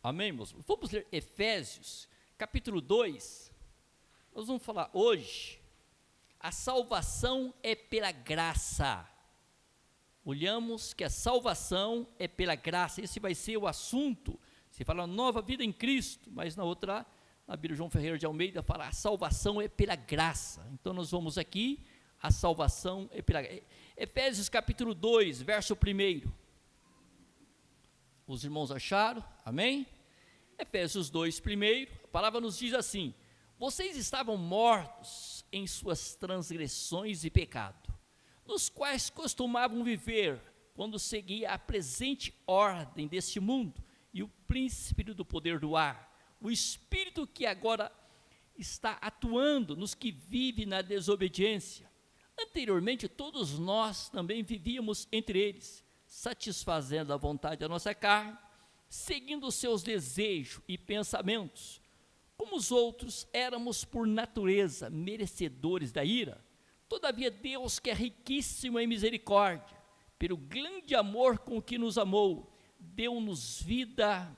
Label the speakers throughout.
Speaker 1: Amém, meus? Vamos ler Efésios, capítulo 2. Nós vamos falar hoje, a salvação é pela graça. Olhamos que a salvação é pela graça. Esse vai ser o assunto. Se fala nova vida em Cristo, mas na outra, na Bíblia João Ferreira de Almeida, fala a salvação é pela graça. Então nós vamos aqui, a salvação é pela graça. Efésios capítulo 2, verso 1. Os irmãos acharam? Amém? Efésios 2, 1, a palavra nos diz assim: vocês estavam mortos em suas transgressões e pecado, nos quais costumavam viver quando seguia a presente ordem deste mundo e o príncipe do poder do ar, o espírito que agora está atuando nos que vivem na desobediência. Anteriormente todos nós também vivíamos entre eles, satisfazendo a vontade da nossa carne, seguindo os seus desejos e pensamentos. Como os outros, éramos por natureza merecedores da ira. Todavia Deus, que é riquíssimo em misericórdia, pelo grande amor com que nos amou, deu-nos vida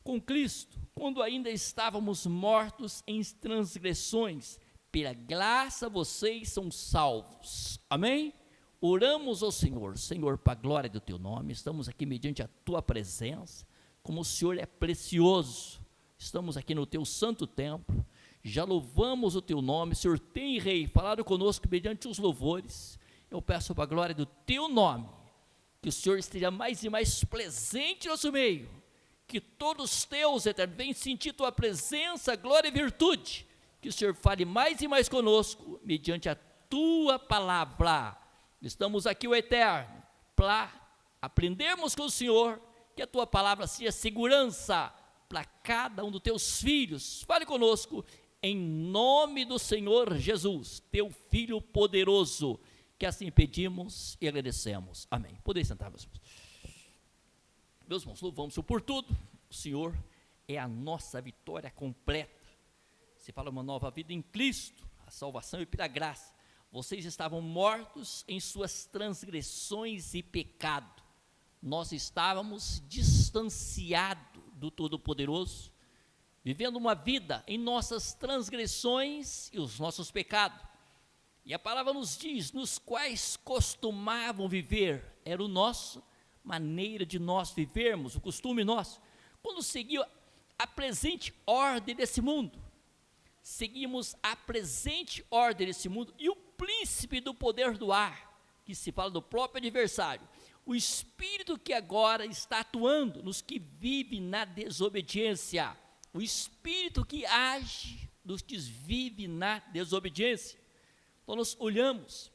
Speaker 1: com Cristo, quando ainda estávamos mortos em transgressões. Pela graça vocês são salvos. Amém? Oramos ao Senhor. Senhor, para a glória do Teu nome, estamos aqui mediante a Tua presença, como o Senhor é precioso. Estamos aqui no Teu santo templo, já louvamos o Teu nome. Senhor, tem Rei, falado conosco mediante os louvores. Eu peço para a glória do Teu nome, que o Senhor esteja mais e mais presente no nosso meio, que todos Teus, Eterno, venham sentir Tua presença, glória e virtude, que o Senhor fale mais e mais conosco, mediante a Tua palavra. Estamos aqui, o Eterno, para aprendermos com o Senhor, que a Tua palavra seja segurança para cada um dos Teus filhos. Fale conosco, em nome do Senhor Jesus, Teu Filho poderoso, que assim pedimos e agradecemos. Amém. Podeis sentar, meus irmãos. Meus irmãos, louvamos o Senhor por tudo. O Senhor é a nossa vitória completa. Se fala uma nova vida em Cristo, a salvação é pela graça. Vocês estavam mortos em suas transgressões e pecado. Nós estávamos distanciados do Todo-Poderoso, vivendo uma vida em nossas transgressões e os nossos pecados. E a palavra nos diz, nos quais costumavam viver, era o nosso maneira de nós vivermos, o costume nosso, quando seguia a presente ordem desse mundo. Seguimos a presente ordem desse mundo e o príncipe do poder do ar, que se fala do próprio adversário, o espírito que agora está atuando nos que vivem na desobediência, o espírito que age nos que vivem na desobediência. Então nós olhamos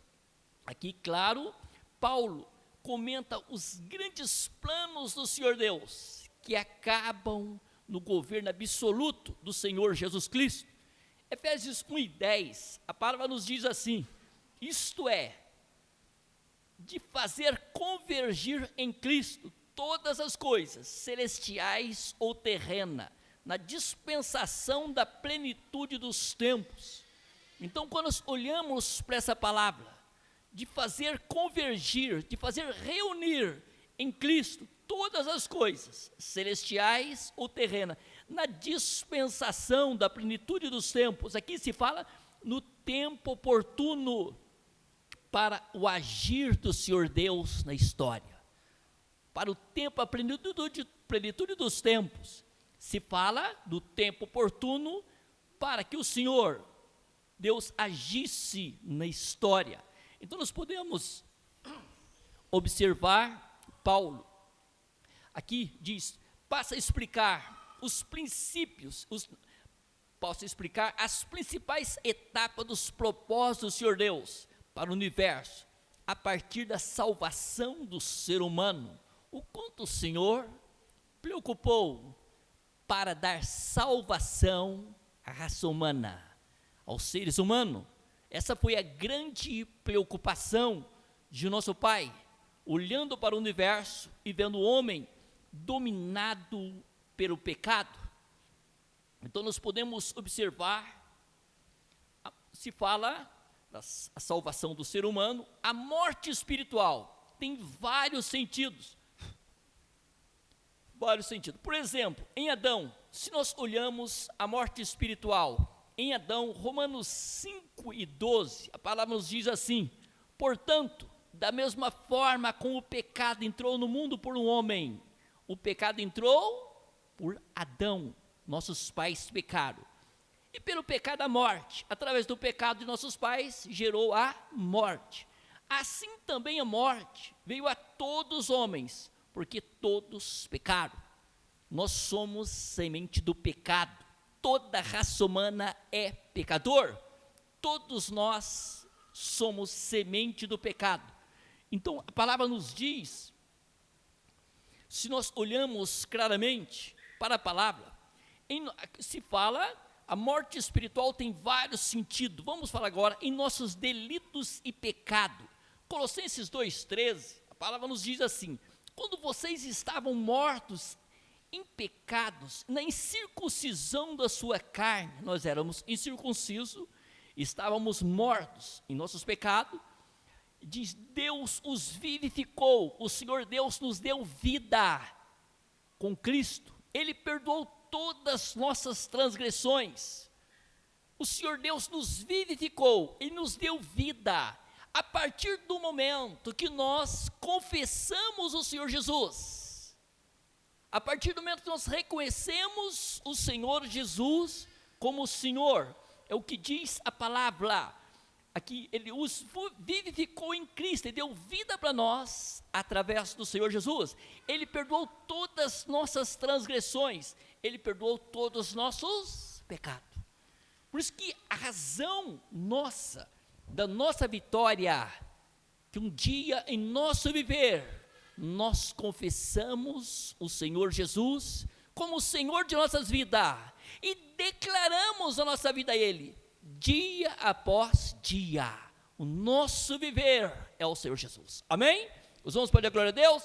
Speaker 1: aqui, claro, Paulo comenta os grandes planos do Senhor Deus, que acabam no governo absoluto do Senhor Jesus Cristo. Efésios 1:10, a palavra nos diz assim: isto é, de fazer convergir em Cristo todas as coisas, celestiais ou terrenas, na dispensação da plenitude dos tempos. Então, quando nós olhamos para essa palavra, de fazer convergir, de fazer reunir em Cristo todas as coisas, celestiais ou terrenas, na dispensação da plenitude dos tempos, aqui se fala no tempo oportuno, para o agir do Senhor Deus na história, para o tempo, a plenitude dos tempos, se fala do tempo oportuno, para que o Senhor Deus agisse na história. Então nós podemos observar Paulo, aqui diz, passa a explicar os princípios, passa a explicar as principais etapas dos propósitos do Senhor Deus para o universo, a partir da salvação do ser humano. O quanto o Senhor preocupou para dar salvação à raça humana, aos seres humanos. Essa foi a grande preocupação de nosso Pai, olhando para o universo e vendo o homem dominado pelo pecado. Então nós podemos observar, se fala a salvação do ser humano, a morte espiritual tem vários sentidos. vários sentidos. Por exemplo, em Adão, se nós olhamos a morte espiritual, em Adão, Romanos 5:12, a palavra nos diz assim: portanto, da mesma forma como o pecado entrou no mundo por um homem, o pecado entrou por Adão, nossos pais pecaram. E pelo pecado a morte, através do pecado de nossos pais, gerou a morte. Assim também a morte veio a todos os homens, porque todos pecaram. Nós somos semente do pecado. Toda a raça humana é pecador. Todos nós somos semente do pecado. Então a palavra nos diz, se nós olhamos claramente para a palavra, se fala, a morte espiritual tem vários sentidos. Vamos falar agora em nossos delitos e pecado. Colossenses 2:13, a palavra nos diz assim: quando vocês estavam mortos em pecados, na incircuncisão da sua carne, nós éramos incircuncisos, estávamos mortos em nossos pecados, diz, Deus os vivificou, o Senhor Deus nos deu vida com Cristo, Ele perdoou todas as nossas transgressões, o Senhor Deus nos vivificou, Ele nos deu vida, a partir do momento que nós confessamos o Senhor Jesus, a partir do momento que nós reconhecemos o Senhor Jesus como o Senhor, é o que diz a palavra, aqui Ele os vivificou em Cristo, Ele deu vida para nós, através do Senhor Jesus, Ele perdoou todas as nossas transgressões, Ele perdoou todos os nossos pecados, por isso que a razão nossa, da nossa vitória, que um dia em nosso viver, nós confessamos o Senhor Jesus como o Senhor de nossas vidas, e declaramos a nossa vida a Ele, dia após dia, o nosso viver é o Senhor Jesus, amém? Os vamos para a glória a Deus?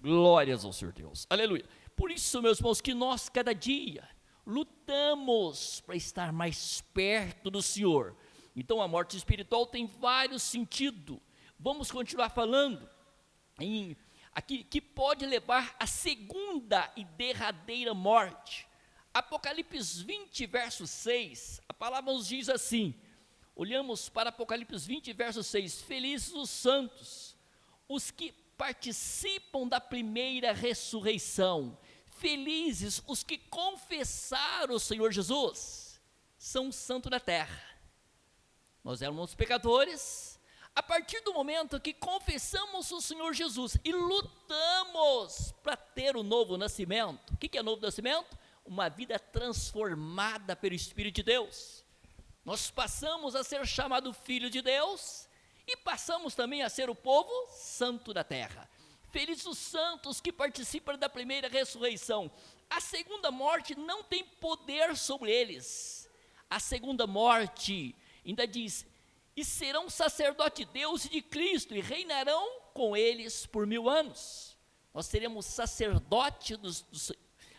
Speaker 1: Glórias ao Senhor Deus, aleluia. Por isso, meus irmãos, que nós cada dia lutamos para estar mais perto do Senhor. Então a morte espiritual tem vários sentidos. Vamos continuar falando aqui, que pode levar à segunda e derradeira morte. Apocalipse 20, verso 6, a palavra nos diz assim, olhamos para Apocalipse 20, verso 6, felizes os santos, os que participam da primeira ressurreição, felizes os que confessaram o Senhor Jesus, são santos da terra. Nós éramos pecadores, a partir do momento que confessamos o Senhor Jesus e lutamos para ter o novo nascimento. O que é novo nascimento? Uma vida transformada pelo Espírito de Deus. Nós passamos a ser chamado filho de Deus e passamos também a ser o povo santo da terra. Felizes os santos que participam da primeira ressurreição. A segunda morte não tem poder sobre eles. A segunda morte ainda diz, e serão sacerdote de Deus e de Cristo, e reinarão com eles por 1000 anos. Nós seremos sacerdote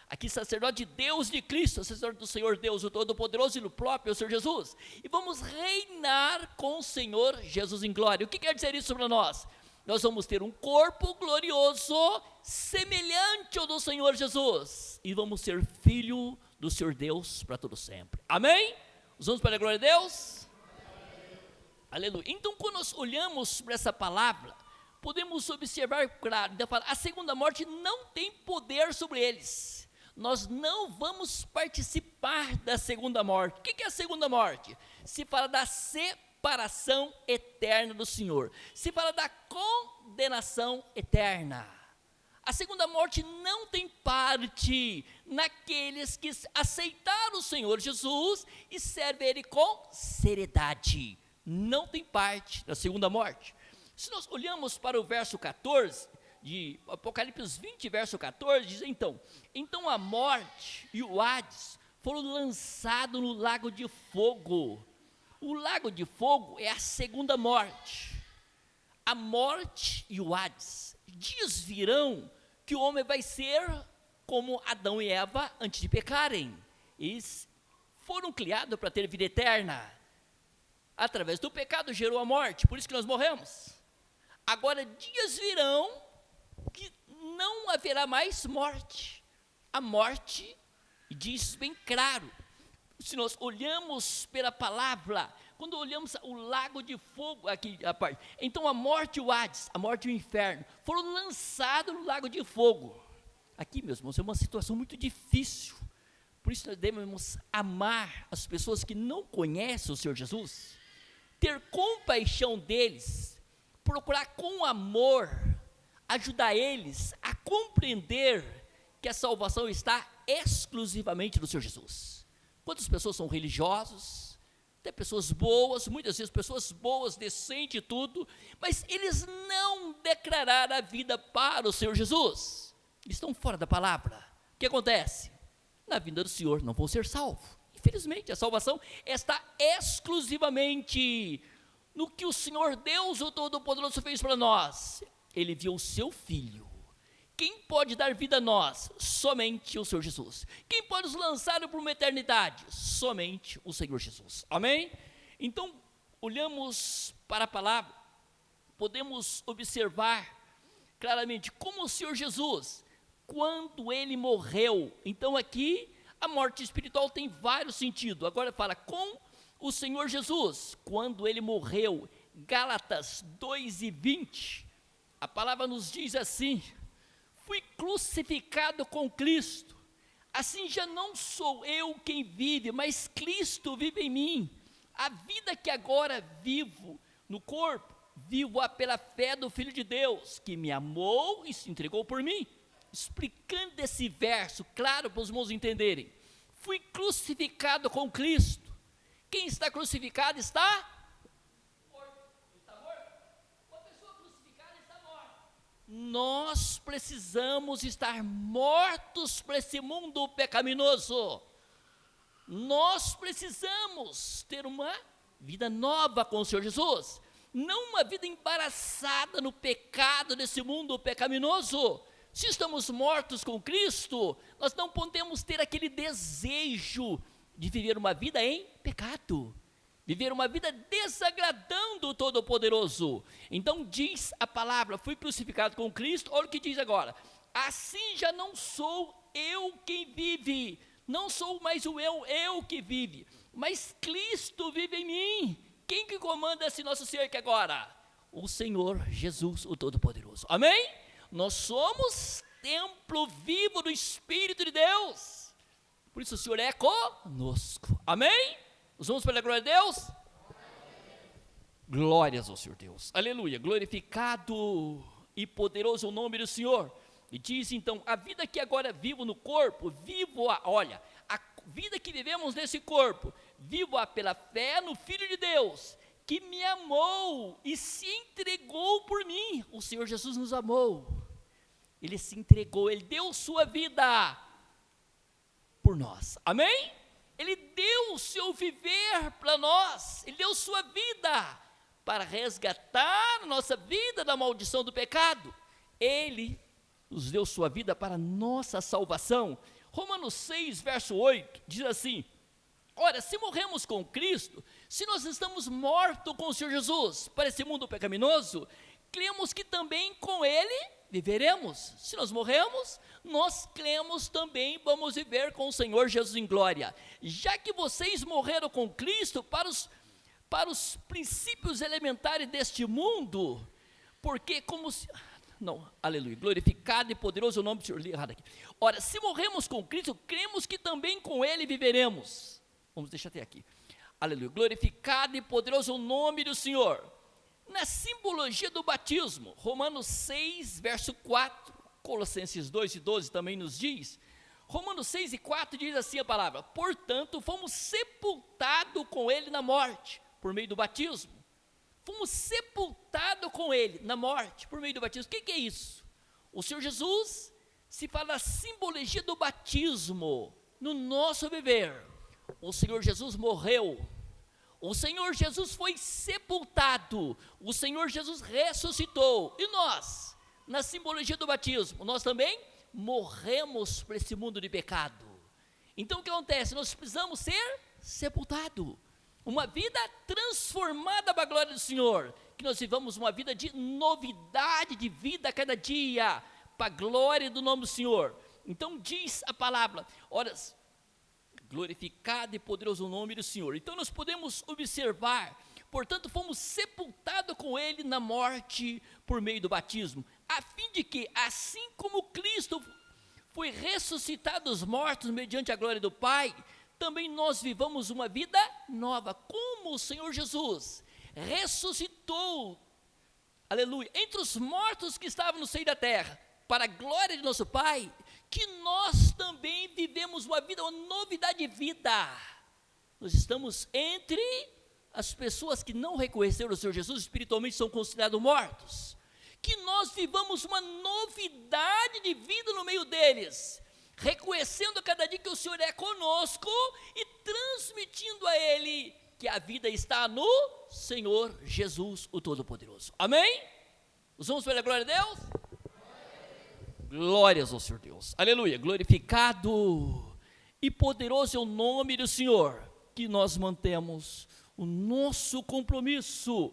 Speaker 1: aqui sacerdote de Deus e de Cristo, sacerdote do Senhor Deus, o Todo-Poderoso e no próprio Senhor Jesus, e vamos reinar com o Senhor Jesus em glória. O que quer dizer isso para nós? Nós vamos ter um corpo glorioso, semelhante ao do Senhor Jesus, e vamos ser filho do Senhor Deus para todo sempre, amém? Vamos para a glória de Deus? Aleluia. Então quando nós olhamos para essa palavra, podemos observar, claro, a segunda morte não tem poder sobre eles, nós não vamos participar da segunda morte. O que é a segunda morte? Se fala da separação eterna do Senhor, se fala da condenação eterna. A segunda morte não tem parte naqueles que aceitaram o Senhor Jesus e servem Ele com seriedade, não tem parte da segunda morte. Se nós olhamos para o verso 14, de Apocalipse 20, verso 14, diz então a morte e o Hades foram lançados no lago de fogo. O lago de fogo é a segunda morte, a morte e o Hades. Dias virão que o homem vai ser como Adão e Eva antes de pecarem. Eles foram criados para ter vida eterna. Através do pecado gerou a morte, por isso que nós morremos. Agora dias virão que não haverá mais morte. A morte, diz bem claro, se nós olhamos pela palavra, quando olhamos o lago de fogo, aqui a parte, então a morte e o Hades, a morte e o inferno, foram lançados no lago de fogo. Aqui, meus irmãos, é uma situação muito difícil, por isso nós devemos amar as pessoas que não conhecem o Senhor Jesus, ter compaixão deles, procurar com amor, ajudar eles a compreender que a salvação está exclusivamente no Senhor Jesus. Quantas pessoas são religiosos, tem pessoas boas, muitas vezes pessoas boas, decentes e tudo, mas eles não declararam a vida para o Senhor Jesus, eles estão fora da palavra. O que acontece? Na vinda do Senhor não vão ser salvos. Infelizmente, a salvação está exclusivamente no que o Senhor Deus, o Todo-Poderoso, fez para nós. Ele viu o seu Filho. Quem pode dar vida a nós? Somente o Senhor Jesus. Quem pode nos lançar para uma eternidade? Somente o Senhor Jesus. Amém? Então, olhamos para a palavra, podemos observar claramente como o Senhor Jesus, quando ele morreu, então aqui a morte espiritual tem vários sentidos. Agora fala com o Senhor Jesus, quando ele morreu, Gálatas 2:20, a palavra nos diz assim: fui crucificado com Cristo, assim já não sou eu quem vive, mas Cristo vive em mim. A vida que agora vivo no corpo, vivo-a pela fé do Filho de Deus, que me amou e se entregou por mim. Explicando esse verso, claro, para os irmãos entenderem, fui crucificado com Cristo. Quem está crucificado está morto. Está morto? Uma pessoa crucificada está morta. Nós precisamos estar mortos para esse mundo pecaminoso. Nós precisamos ter uma vida nova com o Senhor Jesus, não uma vida embaraçada no pecado desse mundo pecaminoso. Se estamos mortos com Cristo, nós não podemos ter aquele desejo de viver uma vida em pecado, viver uma vida desagradando o Todo-Poderoso. Então diz a palavra, fui crucificado com Cristo. Olha o que diz agora: assim já não sou eu quem vive, não sou mais o eu que vive, mas Cristo vive em mim. Quem que comanda esse nosso ser aqui agora? O Senhor Jesus, o Todo-Poderoso. Amém? Nós somos templo vivo do Espírito de Deus, por isso o Senhor é conosco. Amém? Nós vamos pela glória de Deus? Glórias ao Senhor Deus, aleluia, glorificado e poderoso o nome do Senhor. E diz então, a vida que agora vivo no corpo, vivo-a, olha, a vida que vivemos nesse corpo, vivo-a pela fé no Filho de Deus, que me amou e se entregou por mim. O Senhor Jesus nos amou, ele se entregou, ele deu sua vida por nós, amém? Ele deu o seu viver para nós, ele deu sua vida para resgatar a nossa vida da maldição do pecado. Ele nos deu sua vida para nossa salvação. Romanos 6, verso 8, diz assim: ora, se morremos com Cristo, se nós estamos mortos com o Senhor Jesus para esse mundo pecaminoso, cremos que também com Ele viveremos. Se nós morremos, nós cremos também vamos viver com o Senhor Jesus em glória. Já que vocês morreram com Cristo para os princípios elementares deste mundo, porque como se... Não, aleluia, glorificado e poderoso o nome do Senhor. Li errado aqui. Ora, se morremos com Cristo, cremos que também com Ele viveremos. Vamos deixar até aqui. Aleluia, glorificado e poderoso o nome do Senhor. Na simbologia do batismo, Romanos 6, verso 4, Colossenses 2 e 12 também nos diz, Romanos 6 e 4 diz assim a palavra: portanto, fomos sepultados com Ele na morte, por meio do batismo. Fomos sepultados com Ele na morte, por meio do batismo. O que é isso? O Senhor Jesus, se fala da simbologia do batismo, no nosso viver, o Senhor Jesus morreu, o Senhor Jesus foi sepultado, o Senhor Jesus ressuscitou, e nós, na simbologia do batismo, nós também morremos para esse mundo de pecado. Então o que acontece? Nós precisamos ser sepultados, uma vida transformada para a glória do Senhor, que nós vivamos uma vida de novidade de vida a cada dia, para a glória do nome do Senhor. Então diz a palavra, ora, glorificado e poderoso o nome do Senhor. Então nós podemos observar, portanto fomos sepultados com Ele na morte por meio do batismo, a fim de que, assim como Cristo foi ressuscitado dos mortos mediante a glória do Pai, também nós vivamos uma vida nova, como o Senhor Jesus ressuscitou, aleluia, entre os mortos que estavam no seio da terra, para a glória de nosso Pai, que nós também vivemos uma vida, uma novidade de vida. Nós estamos entre as pessoas que não reconheceram o Senhor Jesus, espiritualmente são considerados mortos, que nós vivamos uma novidade de vida no meio deles, reconhecendo a cada dia que o Senhor é conosco e transmitindo a Ele que a vida está no Senhor Jesus, o Todo-Poderoso. Amém? Os vamos pela glória de Deus? Glórias ao Senhor Deus, aleluia, glorificado e poderoso é o nome do Senhor, que nós mantemos o nosso compromisso,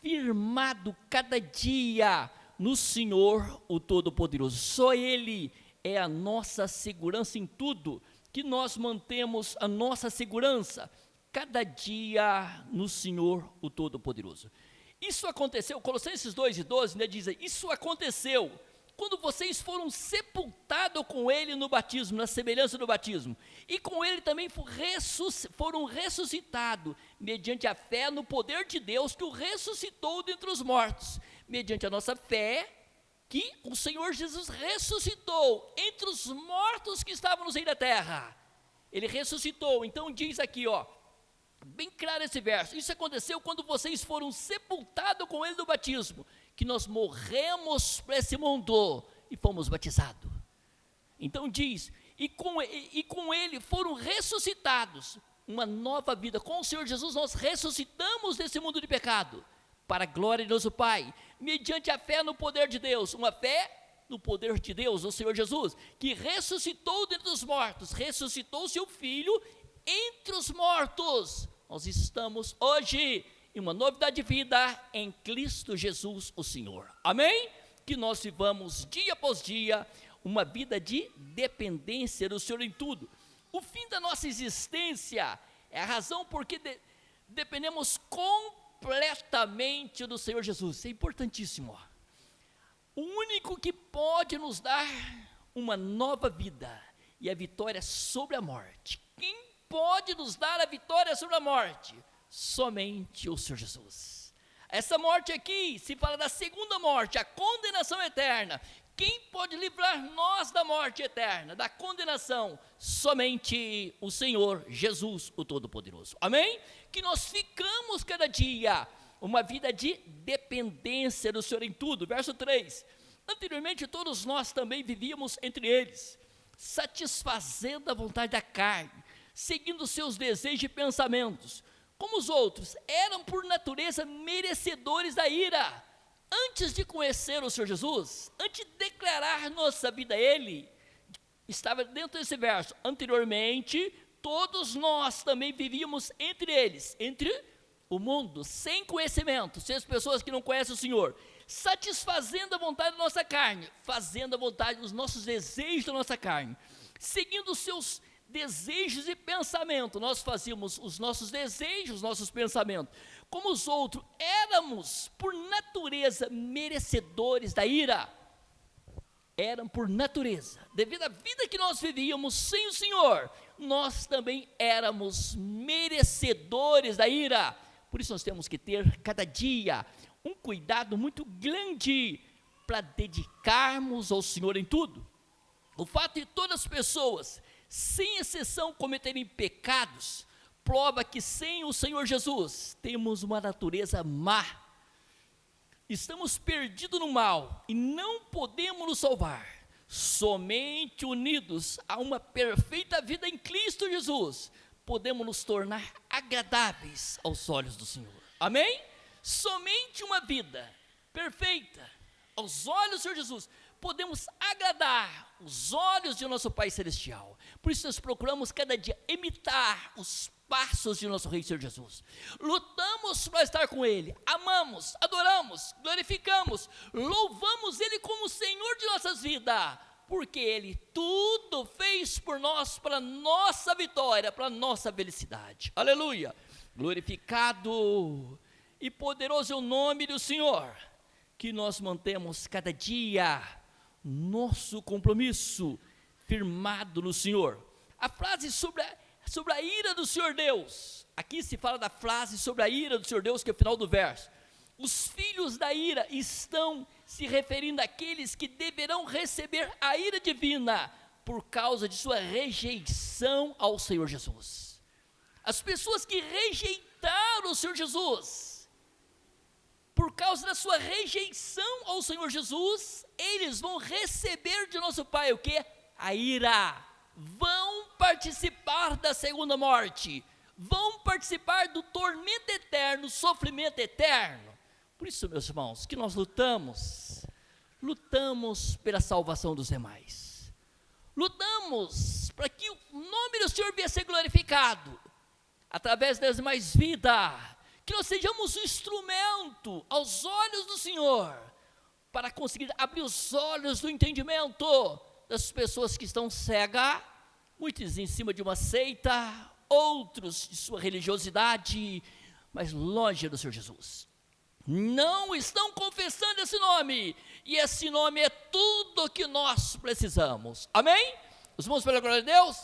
Speaker 1: firmado cada dia no Senhor, o Todo-Poderoso. Só Ele é a nossa segurança em tudo, que nós mantemos a nossa segurança, cada dia no Senhor, o Todo-Poderoso. Isso aconteceu, Colossenses 2:12, né, diz aí, isso aconteceu quando vocês foram sepultados com Ele no batismo, na semelhança do batismo, e com Ele também foram ressuscitados, mediante a fé no poder de Deus, que o ressuscitou dentre os mortos, mediante a nossa fé, que o Senhor Jesus ressuscitou entre os mortos que estavam no seio da terra, Ele ressuscitou. Então diz aqui, ó, bem claro esse verso, isso aconteceu quando vocês foram sepultados com Ele no batismo, que nós morremos para esse mundo e fomos batizados. Então diz, e com Ele foram ressuscitados, uma nova vida, com o Senhor Jesus nós ressuscitamos desse mundo de pecado, para a glória de nosso Pai, mediante a fé no poder de Deus, uma fé no poder de Deus, o Senhor Jesus, que ressuscitou dentre os mortos, ressuscitou seu Filho entre os mortos. Nós estamos hoje em uma novidade de vida em Cristo Jesus, o Senhor. Amém? Que nós vivamos dia após dia uma vida de dependência do Senhor em tudo. O fim da nossa existência é a razão porque dependemos completamente do Senhor Jesus. Isso é importantíssimo. O único que pode nos dar uma nova vida e a vitória sobre a morte. Quem pode nos dar a vitória sobre a morte? Somente o Senhor Jesus. Essa morte aqui se fala da segunda morte, a condenação eterna. Quem pode livrar nós da morte eterna, da condenação? Somente o Senhor Jesus, o Todo-Poderoso. Amém? Que nós ficamos cada dia uma vida de dependência do Senhor em tudo. Verso 3. Anteriormente todos nós também vivíamos entre eles, satisfazendo a vontade da carne, seguindo seus desejos e pensamentos. Como os outros, eram por natureza merecedores da ira. Antes de conhecer o Senhor Jesus, antes de declarar nossa vida a Ele, estava dentro desse verso, anteriormente, todos nós também vivíamos entre eles, entre o mundo, sem conhecimento, sem as pessoas que não conhecem o Senhor, satisfazendo a vontade da nossa carne, fazendo a vontade dos nossos desejos da nossa carne, seguindo os seus desejos e pensamento. Nós fazíamos os nossos desejos, os nossos pensamentos, como os outros, éramos por natureza merecedores da ira, eram por natureza, devido à vida que nós vivíamos sem o Senhor, nós também éramos merecedores da ira. Por isso nós temos que ter cada dia um cuidado muito grande para dedicarmos ao Senhor em tudo. O fato de todas as pessoas, sem exceção, cometerem pecados, prova que sem o Senhor Jesus, temos uma natureza má, estamos perdidos no mal, e não podemos nos salvar, somente unidos a uma perfeita vida em Cristo Jesus, podemos nos tornar agradáveis aos olhos do Senhor. Amém? Somente uma vida perfeita aos olhos do Senhor Jesus, podemos agradar os olhos de nosso Pai Celestial. Por isso nós procuramos cada dia imitar os passos de nosso Rei Senhor Jesus. Lutamos para estar com Ele, amamos, adoramos, glorificamos, louvamos Ele como Senhor de nossas vidas, porque Ele tudo fez por nós, para nossa vitória, para nossa felicidade. Aleluia! Glorificado e poderoso é o nome do Senhor, que nós mantemos cada dia nosso compromisso firmado no Senhor. A frase sobre a ira do Senhor Deus, aqui se fala da frase sobre a ira do Senhor Deus, que é o final do verso. Os filhos da ira estão se referindo àqueles que deverão receber a ira divina por causa de sua rejeição ao Senhor Jesus. As pessoas que rejeitaram o Senhor Jesus, por causa da sua rejeição ao Senhor Jesus, eles vão receber de nosso Pai o que? A ira. Vão participar da segunda morte, vão participar do tormento eterno, sofrimento eterno. Por isso, meus irmãos, que nós lutamos pela salvação dos demais, lutamos para que o nome do Senhor venha a ser glorificado, através das demais vidas, que nós sejamos um instrumento aos olhos do Senhor, para conseguir abrir os olhos do entendimento das pessoas que estão cegas, muitos em cima de uma seita, outros de sua religiosidade, mas longe do Senhor Jesus. Não estão confessando esse nome, e esse nome é tudo o que nós precisamos. Amém? Os irmãos, pela glória de Deus?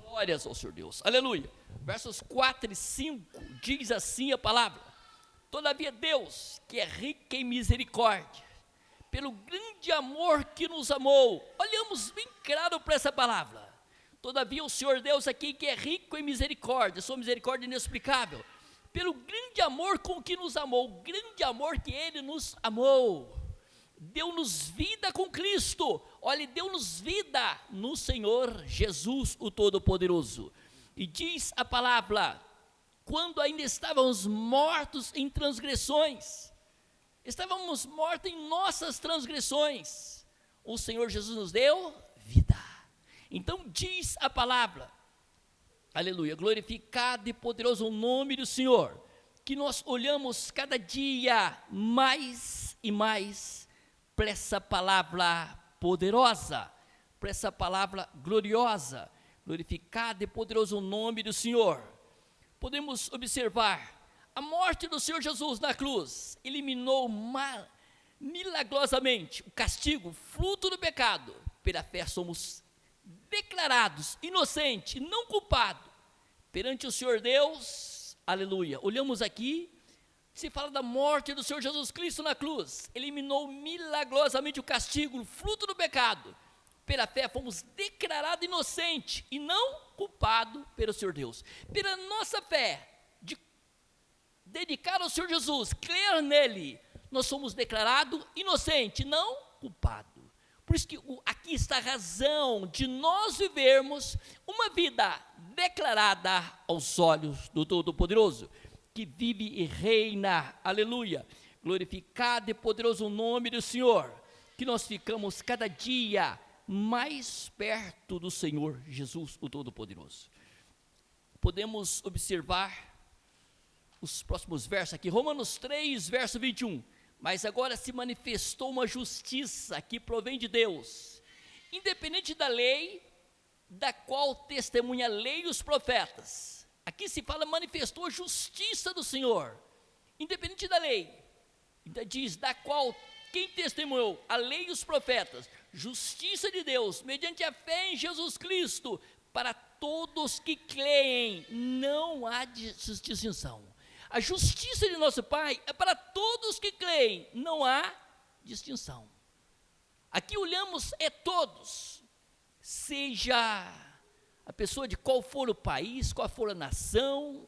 Speaker 1: Glórias ao Senhor Deus, aleluia. Versos 4 e 5, diz assim a palavra: todavia Deus, que é rico em misericórdia, pelo grande amor que nos amou, olhamos bem claro para essa palavra, todavia o Senhor Deus aqui, que é rico em misericórdia, sua misericórdia inexplicável, pelo grande amor com que nos amou, o grande amor que Ele nos amou, deu-nos vida com Cristo, olha, deu-nos vida no Senhor Jesus, o Todo-Poderoso. E diz a palavra, quando ainda estávamos mortos em transgressões, estávamos mortos em nossas transgressões, o Senhor Jesus nos deu vida. Então diz a palavra, aleluia, glorificado e poderoso o nome do Senhor, que nós olhamos cada dia mais e mais para essa palavra poderosa, para essa palavra gloriosa. Glorificado e poderoso o nome do Senhor. Podemos observar a morte do Senhor Jesus na cruz, eliminou milagrosamente o castigo, fruto do pecado. Pela fé somos declarados inocentes, não culpados, perante o Senhor Deus, aleluia. Olhamos aqui, se fala da morte do Senhor Jesus Cristo na cruz, eliminou milagrosamente o castigo, fruto do pecado. Pela fé fomos declarados inocentes e não culpados pelo Senhor Deus. Pela nossa fé, de dedicar ao Senhor Jesus, crer nele, nós somos declarados inocentes, não culpados. Por isso que aqui está a razão de nós vivermos uma vida declarada aos olhos do Todo-Poderoso, que vive e reina, aleluia, glorificado e poderoso o nome do Senhor, que nós ficamos cada dia mais perto do Senhor Jesus, o Todo-Poderoso. Podemos observar os próximos versos aqui, Romanos 3, verso 21, mas agora se manifestou uma justiça que provém de Deus, independente da lei, da qual testemunha a lei e os profetas. Aqui se fala, manifestou a justiça do Senhor, independente da lei, então diz, da qual quem testemunhou a lei e os profetas, justiça de Deus, mediante a fé em Jesus Cristo, para todos que creem, não há distinção. A justiça de nosso Pai é para todos que creem, não há distinção. Aqui olhamos todos, seja a pessoa de qual for o país, qual for a nação,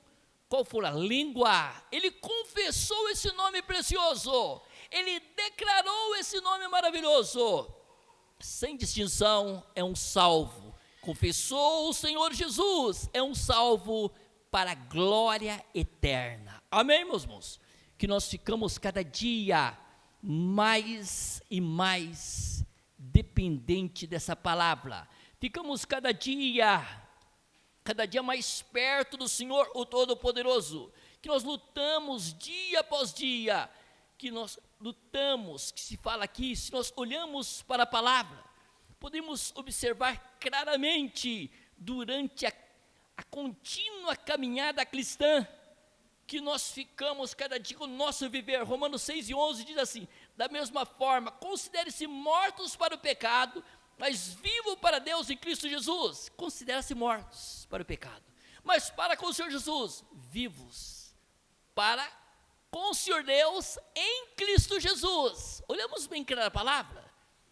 Speaker 1: qual for a língua, ele confessou esse nome precioso, ele declarou esse nome maravilhoso, sem distinção, é um salvo. Confessou o Senhor Jesus, é um salvo para a glória eterna. Amém, meus irmãos? Que nós ficamos cada dia mais e mais dependente dessa palavra. Ficamos cada dia cada dia mais perto do Senhor, o Todo-Poderoso, que nós lutamos dia após dia, que nós lutamos, que se fala aqui, se nós olhamos para a palavra, podemos observar claramente durante a contínua caminhada cristã, que nós ficamos cada dia com o nosso viver. Romanos 6:11 diz assim: da mesma forma, considere-se mortos para o pecado, mas vivo para Deus em Cristo Jesus. Considera-se mortos para o pecado, mas para com o Senhor Jesus, vivos para com o Senhor Deus em Cristo Jesus. Olhamos bem claro a palavra.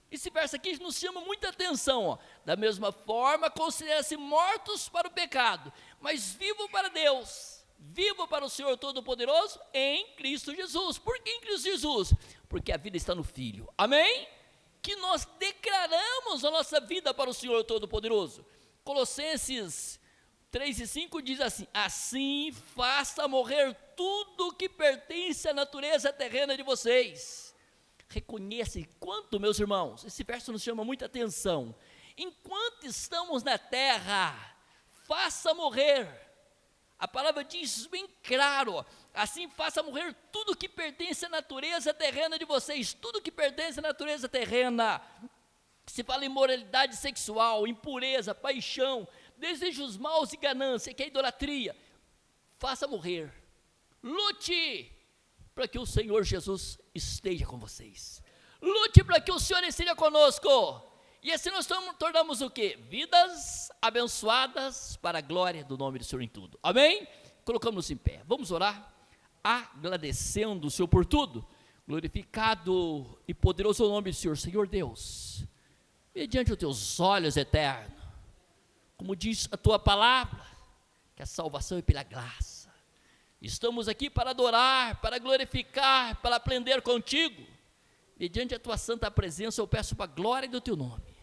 Speaker 1: Esse verso aqui nos chama muita atenção, ó. Da mesma forma, considera-se mortos para o pecado, mas vivo para Deus, vivo para o Senhor Todo-Poderoso em Cristo Jesus. Por que em Cristo Jesus? Porque a vida está no Filho, amém? Que nós declaramos a nossa vida para o Senhor Todo-Poderoso. Colossenses 3:5 diz assim: assim faça morrer tudo que pertence à natureza terrena de vocês. Reconheça enquanto, meus irmãos, esse verso nos chama muita atenção. Enquanto estamos na terra, faça morrer. A palavra diz bem claro: assim faça morrer tudo que pertence à natureza terrena de vocês. Tudo que pertence à natureza terrena. Se fala em imoralidade sexual, impureza, paixão, desejos maus e ganância, que é idolatria. Faça morrer. Lute para que o Senhor Jesus esteja com vocês. Lute para que o Senhor esteja conosco. E assim nós tornamos o quê? Vidas abençoadas para a glória do nome do Senhor em tudo. Amém? Colocamos-nos em pé. Vamos orar, agradecendo o Senhor por tudo. Glorificado e poderoso é o nome do Senhor. Senhor Deus, mediante os teus olhos eternos, como diz a tua palavra, que a salvação é pela graça. Estamos aqui para adorar, para glorificar, para aprender contigo. Mediante a tua santa presença, eu peço para a glória do teu nome.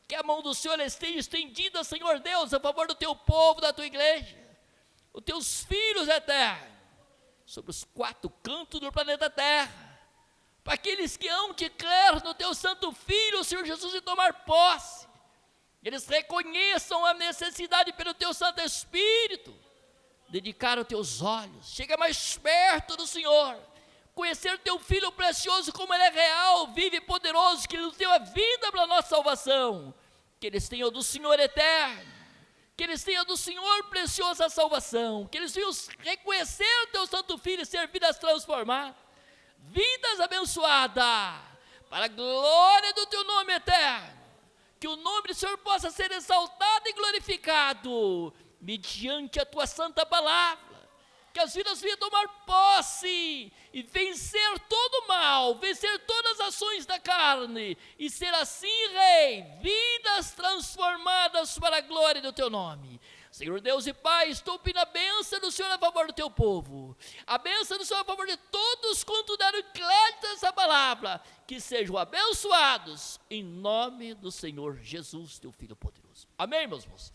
Speaker 1: Que a mão do Senhor esteja estendida, Senhor Deus, a favor do teu povo, da tua igreja, os teus filhos eternos, sobre os quatro cantos do planeta Terra, para aqueles que hão de crer no teu santo Filho, o Senhor Jesus, e tomar posse. Eles reconheçam a necessidade pelo teu Santo Espírito, dedicar os teus olhos, chega mais perto do Senhor, conhecer teu Filho precioso, como ele é real, vive e poderoso, que ele nos deu a vida para a nossa salvação, que eles tenham do Senhor eterno, que eles tenham do Senhor preciosa a salvação, que eles venham reconhecer o teu santo Filho e ser vidas transformadas, vidas abençoadas, para a glória do teu nome eterno, que o nome do Senhor possa ser exaltado e glorificado, mediante a tua santa palavra, que as vidas venham tomar posse e vencer todo o mal, vencer todas as ações da carne, e ser assim, Rei, vidas transformadas para a glória do teu nome. Senhor Deus e Pai, estou pedindo a bênção do Senhor a favor do teu povo, a bênção do Senhor a favor de todos quanto deram crédito a essa palavra, que sejam abençoados, em nome do Senhor Jesus, teu Filho poderoso. Amém, meus irmãos?